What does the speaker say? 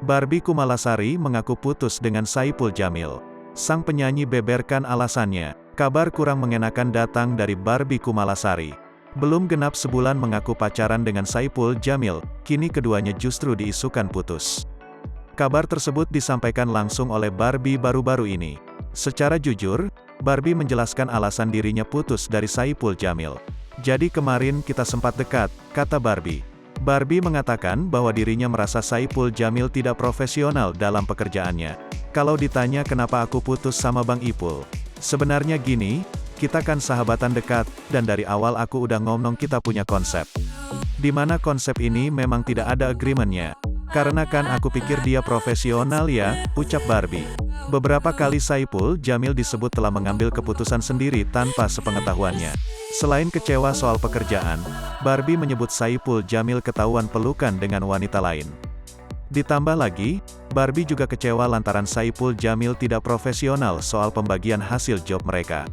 Barbie Kumalasari mengaku putus dengan Saipul Jamil. Sang penyanyi beberkan alasannya, kabar kurang mengenakan datang dari Barbie Kumalasari. Belum genap sebulan mengaku pacaran dengan Saipul Jamil, kini keduanya justru diisukan putus. Kabar tersebut disampaikan langsung oleh Barbie baru-baru ini. Secara jujur, Barbie menjelaskan alasan dirinya putus dari Saipul Jamil. Jadi kemarin kita sempat dekat, kata Barbie. Barbie mengatakan bahwa dirinya merasa Saipul Jamil tidak profesional dalam pekerjaannya. Kalau ditanya kenapa aku putus sama Bang Ipul, sebenarnya gini, kita kan sahabatan dekat, dan dari awal aku udah ngomong kita punya konsep. Dimana konsep ini memang tidak ada agreementnya. Karena kan aku pikir dia profesional ya, ucap Barbie. Beberapa kali Saipul Jamil disebut telah mengambil keputusan sendiri tanpa sepengetahuannya. Selain kecewa soal pekerjaan, Barbie menyebut Saipul Jamil ketahuan pelukan dengan wanita lain. Ditambah lagi, Barbie juga kecewa lantaran Saipul Jamil tidak profesional soal pembagian hasil job mereka.